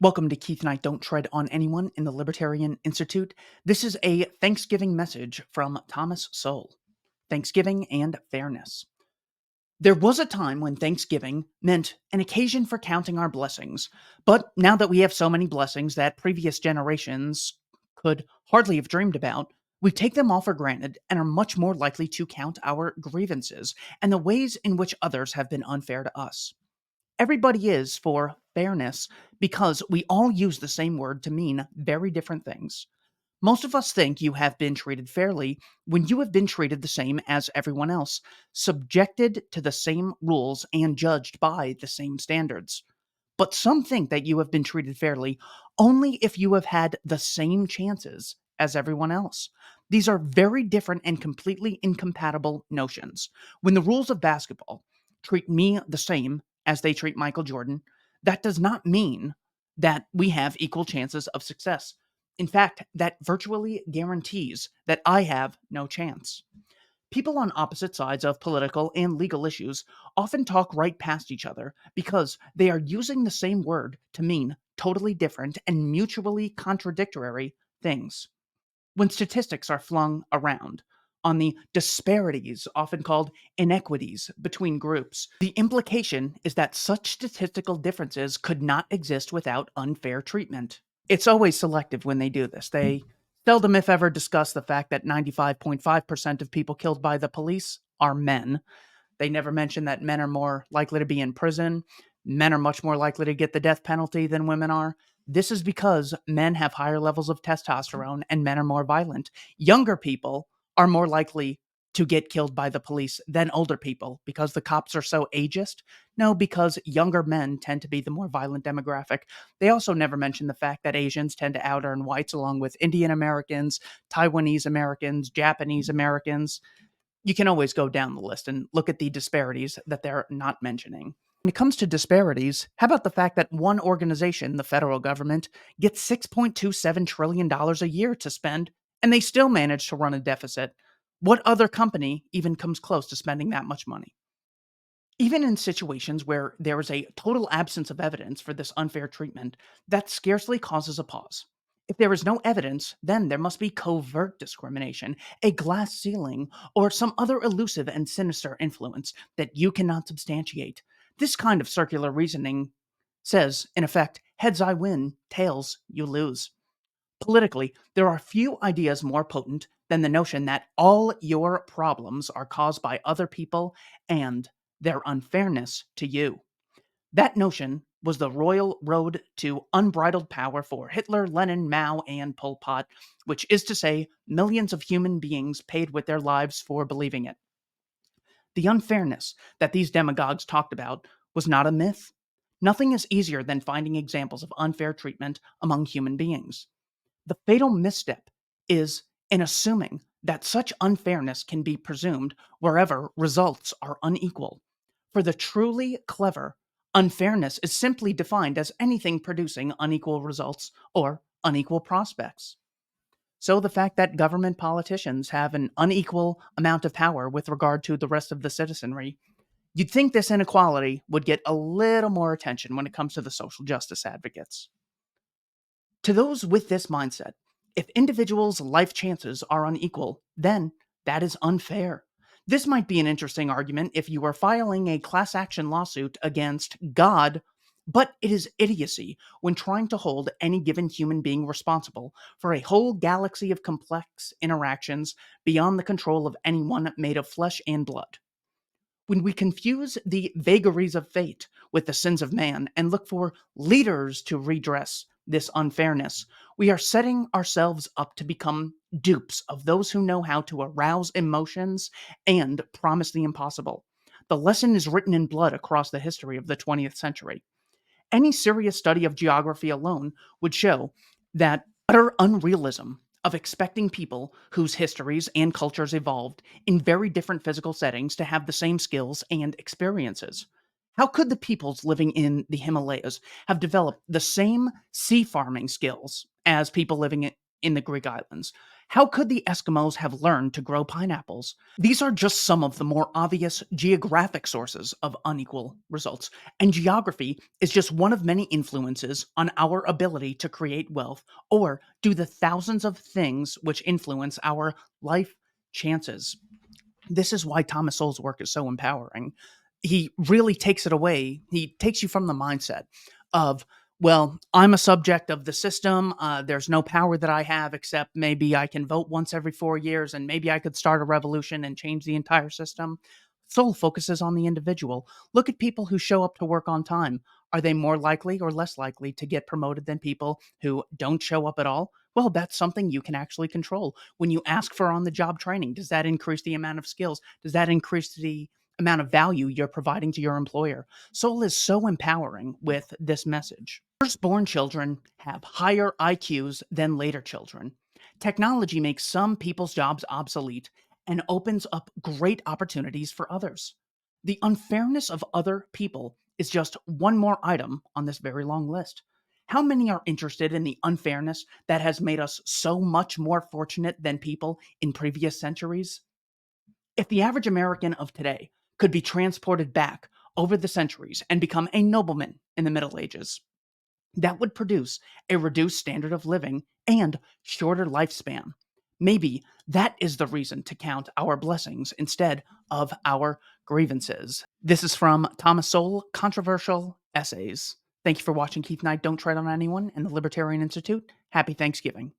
Welcome to Keith Knight Don't Tread on Anyone in the Libertarian Institute. This is a Thanksgiving message from Thomas Sowell. Thanksgiving and fairness. There was a time when Thanksgiving meant an occasion for counting our blessings, but now that we have so many blessings that previous generations could hardly have dreamed about, we take them all for granted and are much more likely to count our grievances and the ways in which others have been unfair to us. Everybody is for fairness because we all use the same word to mean very different things. Most of us think you have been treated fairly when you have been treated the same as everyone else, subjected to the same rules and judged by the same standards. But some think that you have been treated fairly only if you have had the same chances as everyone else. These are very different and completely incompatible notions. When the rules of basketball treat me the same as they treat Michael Jordan, that does not mean that we have equal chances of success. In fact, that virtually guarantees that I have no chance. People on opposite sides of political and legal issues often talk right past each other because they are using the same word to mean totally different and mutually contradictory things. When statistics are flung around on the disparities, often called inequities, between groups, the implication is that such statistical differences could not exist without unfair treatment. It's always selective when they do this. They seldom, if ever, discuss the fact that 95.5% of people killed by the police are men. They never mention that men are more likely to be in prison. Men are much more likely to get the death penalty than women are. This is because men have higher levels of testosterone and men are more violent. Younger people are more likely to get killed by the police than older people because the cops are so ageist. No, because younger men tend to be the more violent demographic. They also never mention the fact that Asians tend to out earn whites along with Indian Americans, Taiwanese Americans, Japanese Americans. You can always go down the list and look at the disparities that they're not mentioning. When it comes to disparities, how about the fact that one organization, the federal government, gets $6.27 trillion a year to spend, and they still manage to run a deficit? What other company even comes close to spending that much money? Even in situations where there is a total absence of evidence for this unfair treatment, that scarcely causes a pause. If there is no evidence, then there must be covert discrimination, a glass ceiling, or some other elusive and sinister influence that you cannot substantiate. This kind of circular reasoning says, in effect, heads I win, tails you lose. Politically, there are few ideas more potent than the notion that all your problems are caused by other people and their unfairness to you. That notion was the royal road to unbridled power for Hitler, Lenin, Mao, and Pol Pot, which is to say, millions of human beings paid with their lives for believing it. The unfairness that these demagogues talked about was not a myth. Nothing is easier than finding examples of unfair treatment among human beings. The fatal misstep is in assuming that such unfairness can be presumed wherever results are unequal. For the truly clever, unfairness is simply defined as anything producing unequal results or unequal prospects. So the fact that government politicians have an unequal amount of power with regard to the rest of the citizenry, you'd think this inequality would get a little more attention when it comes to the social justice advocates. To those with this mindset, if individuals' life chances are unequal, then that is unfair. This might be an interesting argument if you are filing a class action lawsuit against God, but it is idiocy when trying to hold any given human being responsible for a whole galaxy of complex interactions beyond the control of anyone made of flesh and blood. When we confuse the vagaries of fate with the sins of man and look for leaders to redress this unfairness, we are setting ourselves up to become dupes of those who know how to arouse emotions and promise the impossible. The lesson is written in blood across the history of the 20th century. Any serious study of geography alone would show that utter unrealism of expecting people whose histories and cultures evolved in very different physical settings to have the same skills and experiences. How could the peoples living in the Himalayas have developed the same sea farming skills as people living in the Greek islands? How could the Eskimos have learned to grow pineapples? These are just some of the more obvious geographic sources of unequal results, and geography is just one of many influences on our ability to create wealth or do the thousands of things which influence our life chances. This is why Thomas Sowell's work is so empowering. He really takes it away. He takes you from the mindset of, well, I'm a subject of the system. There's no power that I have except maybe I can vote once every 4 years and maybe I could start a revolution and change the entire system. Sowell focuses on the individual. Look at people who show up to work on time. Are they more likely or less likely to get promoted than people who don't show up at all? Well, that's something you can actually control. When you ask for on the job training, does that increase the amount of skills? Does that increase the amount of value you're providing to your employer? Soul is so empowering with this message. Firstborn children have higher IQs than later children. Technology makes some people's jobs obsolete and opens up great opportunities for others. The unfairness of other people is just one more item on this very long list. How many are interested in the unfairness that has made us so much more fortunate than people in previous centuries? If the average American of today could be transported back over the centuries and become a nobleman in the Middle Ages, that would produce a reduced standard of living and shorter lifespan. Maybe that is the reason to count our blessings instead of our grievances. This is from Thomas Sowell, Controversial Essays. Thank you for watching Keith Knight Don't Tread on Anyone and the Libertarian Institute. Happy Thanksgiving.